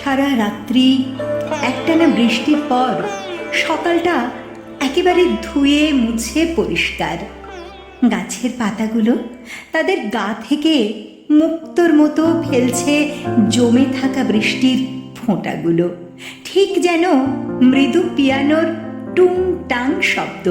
সারা রাত্রি একটানা বৃষ্টির পর সকালটা একেবারে ধুয়ে মুছে পরিষ্কার। গাছের পাতাগুলো তাদের গা থেকে মুক্তোর মতো ফেলছে জমে থাকা বৃষ্টির ফোঁটাগুলো, ঠিক যেন মৃদু পিয়ানোর টুং টাং শব্দ।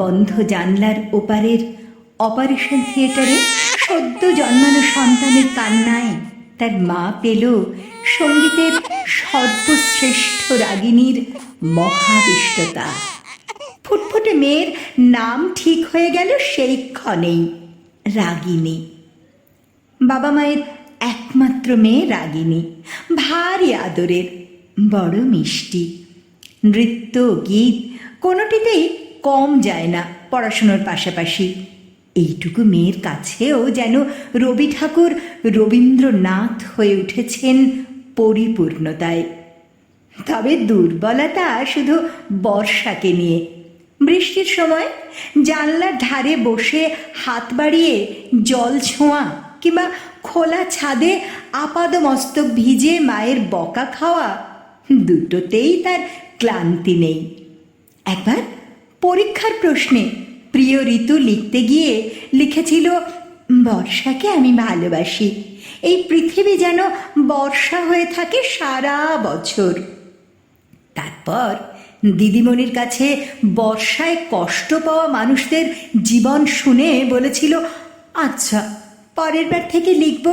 বন্ধ জানলার ওপারের অপারেশন থিয়েটারে সদ্য জন্মানো সন্তানের কান্নায় তার মা পেল সঙ্গীতের সর্বশ্রেষ্ঠ রাগিনীর মহাবিষ্টতা। ফুটফুটে মেয়ের নাম ঠিক হয়ে গেল সেই ক্ষণেই, রাগিনী। বাবা মায়ের একমাত্র মেয়ে রাগিনী, ভারী আদরের, বড় মিষ্টি। নৃত্য গীত কোনোটিতেই কম যায় না পড়াশুনোর পাশাপাশি। এইটুকু মেয়ের কাছেও যেন রবি ঠাকুর রবীন্দ্রনাথ হয়ে উঠেছেন পরিপূর্ণতায়। তবে দুর্বলতা শুধু বর্ষাকে নিয়ে। বৃষ্টির সময় জানলার ধারে বসে হাত বাড়িয়ে জল ছোঁয়া কিংবা খোলা ছাদে আপাদমস্তক ভিজে মায়ের বকা খাওয়া, দুটোতেই তার ক্লান্তি নেই। একবার পরীক্ষার প্রশ্নে প্রিয় ঋতু লিখতে গিয়ে লিখেছিল, বর্ষাকে আমি ভালোবাসি, এই পৃথিবী যেন বর্ষা হয়ে থাকে সারা বছর। তারপর দিদিমণির কাছে বর্ষায় কষ্ট পাওয়া মানুষদের জীবন শুনে বলেছিল, আচ্ছা পরের বার থেকে লিখব,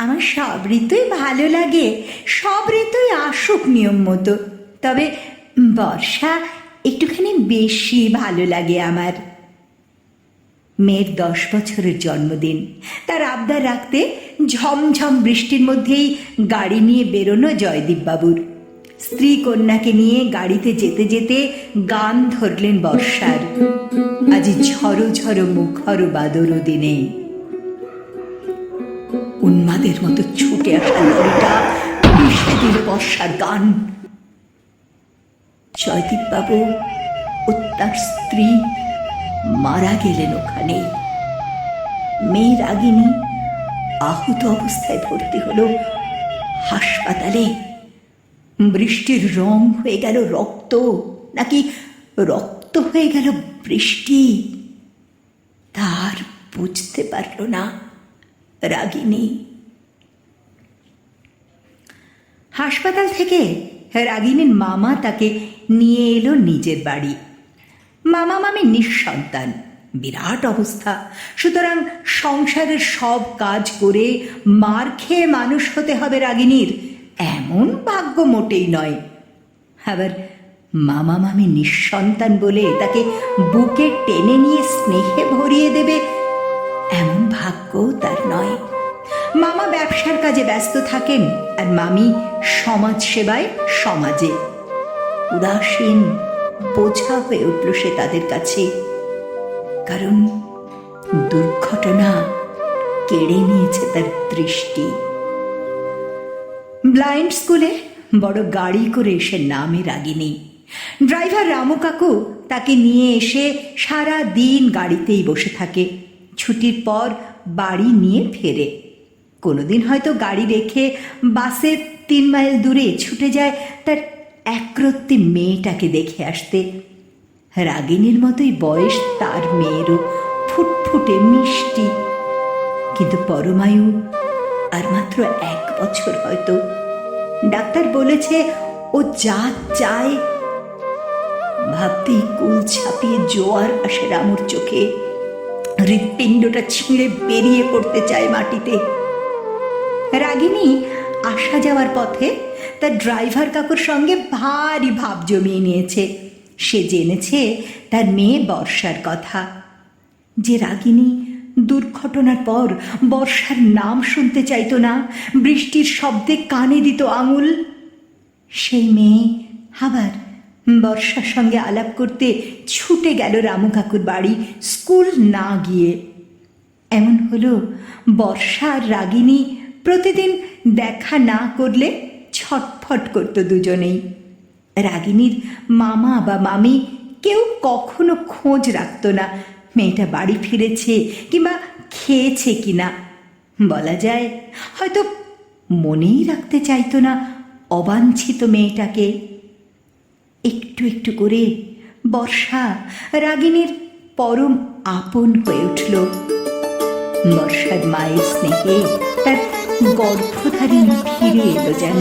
আমার সব ঋতুই ভালো লাগে, সব ঋতুই আসুক নিয়ম মতো, তবে বর্ষা একটুখানি বেশি ভালো লাগে আমার। মেয়ের 10 বছরের জন্মদিন, তার আবদার রাখতে ঝমঝম বৃষ্টির মধ্যেই গাড়ি নিয়ে বেরোনো জয়দীপবাবুর। স্ত্রী কন্যাকে নিয়ে গাড়িতে যেতে যেতে গান ধরলেন বর্ষার, আজি ঝড়ো ঝড়ো মুখর বাদর দিনে। উন্মাদের মতো ছুটে আসা লরিটা মিশে দিল বর্ষার গান। জয়দীপবাবু ও তার স্ত্রী মারা গেলেন ওখানেই। মেয়ে রাগিনী আহত অবস্থায় ভর্তি হলো হাসপাতালে। বৃষ্টির রং হয়ে গেল রক্ত, নাকি রক্ত হয়ে গেল বৃষ্টি, তার বুঝতে পারল না রাগিনী। হাসপাতাল থেকে রাগিনীর মামা তাকে নিয়ে এলো নিজের বাড়ি। মামা মামি নিঃসন্তান, বিরাট অবস্থা, সুতরাং সংসারের সব কাজ করে মার খেয়ে মানুষ হতে হবে রাগিনীর, এমন ভাগ্য মোটেই নয়। আবার মামা মামি নিঃসন্তান বলে তাকে বুকে টেনে নিয়ে স্নেহে ভরিয়ে দেবে, এমন ভাগ্যও তার নয়। মামা ব্যবসার কাজে ব্যস্ত থাকেন আর মামি সমাজ সেবায় সমাজে। উদাসীন বোঝা হয়ে উঠল সে তাদের কাছে, কারণ দুর্ঘটনা কেড়ে নিয়েছে তার দৃষ্টি। ব্লাইন্ড স্কুলে বড় গাড়ি করে এসে নামে রাগিনী। ড্রাইভার রামু কাকু তাকে নিয়ে এসে সারা দিন গাড়িতেই বসে থাকে, ছুটির পর বাড়ি নিয়ে ফেরে। কোনোদিন হয়তো গাড়ি রেখে বাসে 3 মাইল দূরে ছুটে যায় তার একরত্তি মেয়েটাকে দেখে আসতে। রাগিনীর মতোই বয়স তার মেয়েরও, ফুটফুটে মিষ্টি, কিন্তু পরমায়ু আর মাত্র 1 বছর হয়তো। ডাক্তার বলেছে ও যা চায়। ভাবতেই কুল ছাপিয়ে জোয়ার আসে রামুর চোখে, হৃৎপিণ্ডটা ছিঁড়ে বেরিয়ে পড়তে চায় মাটিতে। রাগিনী আসা যাওয়ার পথে তার ড্রাইভার কাকুর সঙ্গে ভারী ভাব জমিয়ে নিয়েছে। সে জেনেছে তার মেয়ে বর্ষার কথা, যে রাগিনী দুর্ঘটনার পর বর্ষার নাম শুনতে চাইতো না, বৃষ্টির শব্দে কানে দিত আঙুল। সেই মেয়ে আবার বর্ষার সঙ্গে আলাপ করতে ছুটে গেল রামু কাকুর বাড়ি, স্কুল না গিয়ে। এমন হলো বর্ষা আর রাগিনী প্রতিদিন দেখা না করলে ছটফট করত দুজনেই। রাগিনীর মামা বা মামি কেউ কখনো খোঁজ রাখত না মেয়েটা বাড়ি ফিরেছে কিংবা খেয়েছে কিনা। বলা যায় হয়তো মনেই রাখতে চাইতো না অবাঞ্ছিত মেয়েটাকে। একটু একটু করে বর্ষা রাগিনীর পরম আপন হয়ে উঠল। বর্ষার মায়ের স্নেহে তার গর্ভধারিণী ফিরে এলো যেন।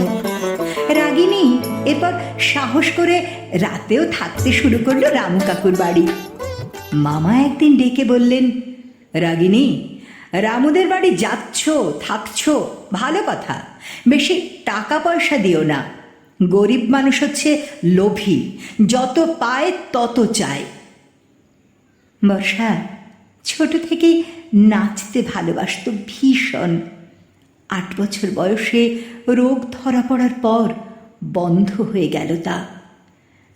রাগিনী এরপর সাহস করে রাতেও থাকতে শুরু করলো রামু কাকুর বাড়ি। মামা একদিন ডেকে বললেন, রাগিনী, রামুদের বাড়ি যাচ্ছ, থাকছ, ভালো কথা, বেশি টাকা পয়সা দিও না। গরিব মানুষ হচ্ছে লোভী, যত পায় তত চায়। বর্ষা ছোট থেকেই নাচতে ভালোবাসত ভীষণ। 8 বছর বয়সে রোগ ধরা পড়ার পর বন্ধ হয়ে গেল তা।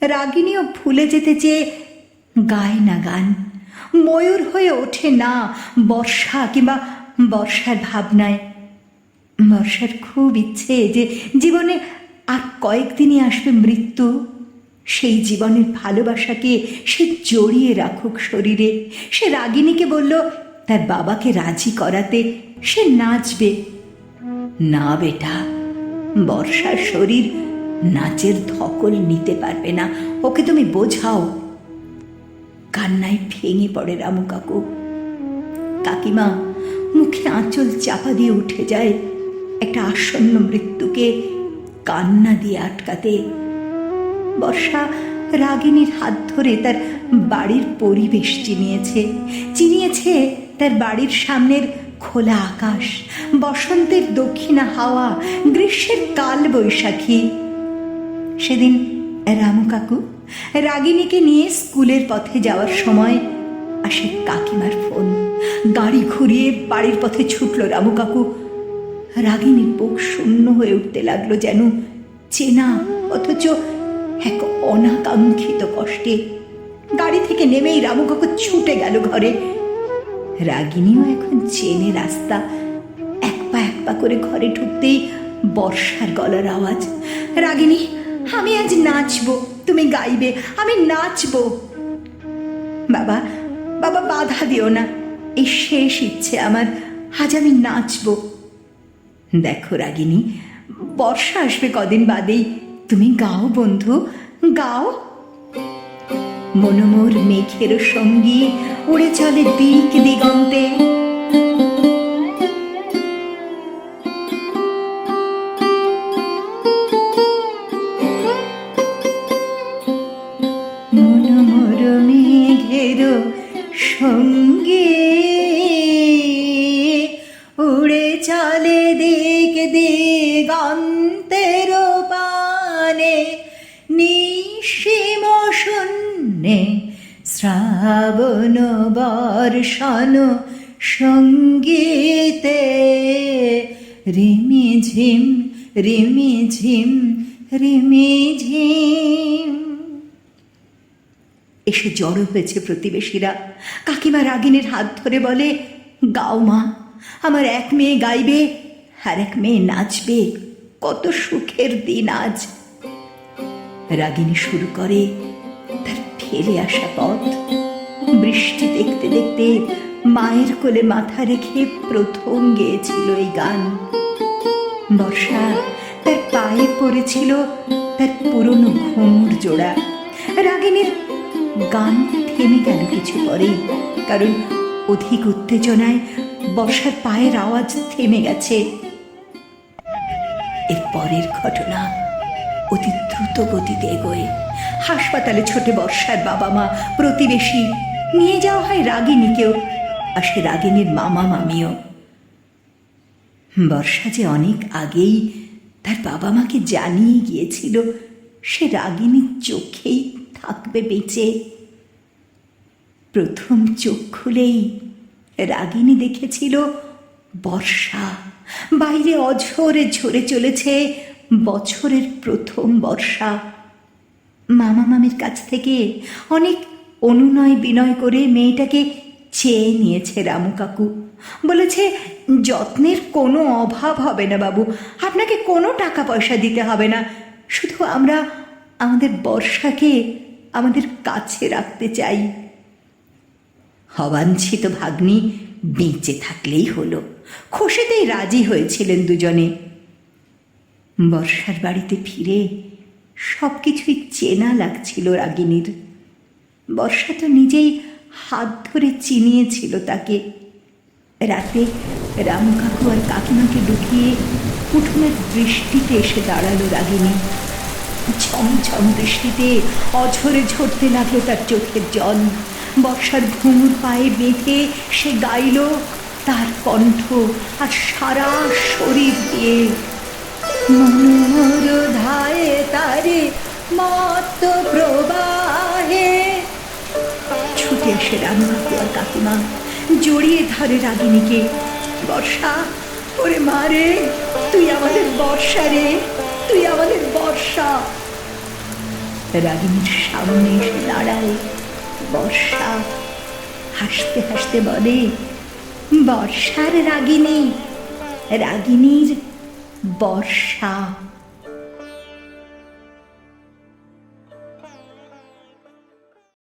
রাগিনীও ভুলে যেতে চেয়ে গায় না গান, ময়ূর হয়ে ওঠে না বর্ষা কিংবা বর্ষার ভাবনায়। বর্ষার খুব ইচ্ছে যে জীবনে আর কয়েকদিনই আসবে মৃত্যু, সেই জীবনের ভালোবাসাকে সে জড়িয়ে রাখুক শরীরে। সে রাগিনীকে বলল তার বাবাকে রাজি করাতে সে নাচবে। না বেটা, বর্ষার শরীর নাচের ধকল নিতে পারবে না, ওকে তুমি বোঝাও। কান্নায় ভেঙে পড়ে রামু কাকু। কাকিমা মুখে আঁচল চাপা দিয়ে উঠে যায় একটা আসন্ন মৃত্যুকে কান্না দিয়ে আটকাতে। বর্ষা রাগিনীর হাত ধরে তার বাড়ির পরিবেশ চিনিয়েছে তার বাড়ির সামনের খোলা আকাশ, বসন্তের দক্ষিণা হাওয়া, গ্রীষ্মের কাল বৈশাখী। সেদিন রামু কাকু রাগিনীকে নিয়ে স্কুলের পথে যাওয়ার সময় আসে কাকিমার ফোন। গাড়ি ঘুরিয়ে বাড়ির পথে ছুটল রামু কাকু। রাগিনীর বুক শূন্য হয়ে উঠতে লাগলো যেন চেনা অথচ এক অনাকাঙ্ক্ষিত কষ্টে। গাড়ি থেকে নেমেই রামু কাকু ছুটে গেল ঘরে। রাগিনীও এখন চেনে রাস্তা। এক পা করে ঘরে ঢুকতেই বর্ষার গলার আওয়াজ, রাগিনী, আমি আজ নাচবো, তুমি গাইবে, আমি নাচবো। বাবা বাবা বাধা দিও না, এই শেষ ইচ্ছে আমার, আজ আমি নাচবো। দেখো রাগিনী, বর্ষা আসবে কদিন বাদেই, তুমি গাও বন্ধু, গাও। মনোমোর মেঘের সঙ্গী উড়ে চলে দিক দিগন্তে। মনোমোর মেঘের সঙ্গী উড়ে চলে দিক দিগন্তের পানে, নিশিম শূন্যে শ্রাবণ বর্ষণ সঙ্গীতে, রিমি ঝিম রিমি ঝিম রিমি ঝিম। এসে জড়ো হয়েছে প্রতিবেশীরা। কাকিমা রাগিনীর হাত ধরে বলে, গাও মা, আমার এক মেয়ে গাইবে আর এক মেয়ে নাচবে, কত সুখের দিন আজ। রাগিনী শুরু করে তার ফেলে আসা পথ। বৃষ্টি দেখতে দেখতে মায়ের কোলে মাথা রেখে প্রথম গেয়েছিল এই গান। বর্ষা তার পায়ে পড়েছিল তার পুরনো ঘুঙুর জোড়া। রাগিনীর গান থেমে গেল কিছু পরেই, কারণ অধিক উত্তেজনায় বর্ষার পায়ের আওয়াজ থেমে গেছে। এর পরের ঘটনা অতি দ্রুত গতিতে এগোয়। হাসপাতালে ছোটে বর্ষার বাবা মা, প্রতিবেশী, নিয়ে যাওয়া হয় রাগিনীকেও, আসে রাগিনীর মামা মামিও। বর্ষা যে অনেক আগেই তার বাবা মাকে জানিয়ে গিয়েছিল সে রাগিনীর চোখেই থাকবে বেঁচে। প্রথম চোখ খুলেই রাগিনী দেখেছিল বর্ষা বাইরে অঝরে ঝরে চলেছে, বছরের প্রথম বর্ষা। মামা মামির কাছ থেকে অনেক অনুনয় বিনয় করে মেয়েটাকে চেয়ে নিয়েছে রামু কাকু। বলেছে, যত্নের কোনো অভাব হবে না বাবু, আপনাকে কোনো টাকা পয়সা দিতে হবে না, শুধু আমরা আমাদের বর্ষাকে আমাদের কাছে রাখতে চাই। অবাঞ্ছিত ভাগ্নি বেঁচে থাকলেই হলো, খুশিতেই রাজি হয়েছিলেন দুজনে। বর্ষার বাড়িতে ফিরে সব কিছুই চেনা লাগছিল রাগিনীর। বর্ষা তো নিজেই হাত ধরে চিনিয়েছিল তাকে। রাতে রামু কাকু আর কাকিমাকে ঢুকিয়ে উঠোনের বৃষ্টিতে এসে দাঁড়ালো রাগিনী। ঝমঝম বৃষ্টিতে অঝরে ঝরতে লাগলো তার চোখের জল। বর্ষার ঘুঙুর পায়ে বেঁধে সে গাইল তার কণ্ঠ আর সারা শরীর দিয়ে, মনোহর ধায়ে তারে মত প্রবাহে। ছুটে আসে রামু কাকু আর কাকিমা, জড়িয়ে ধরে রাগিনীকে। বর্ষা, ওরে মা রে, তুই আমাদের বর্ষা রে, তুই আমাদের বর্ষা। রাগিনীর সামনে এসে দাঁড়ায় বর্ষা, হাসতে হাসতে বলে, বর্ষার রাগিনী, রাগিনীর বর্ষা।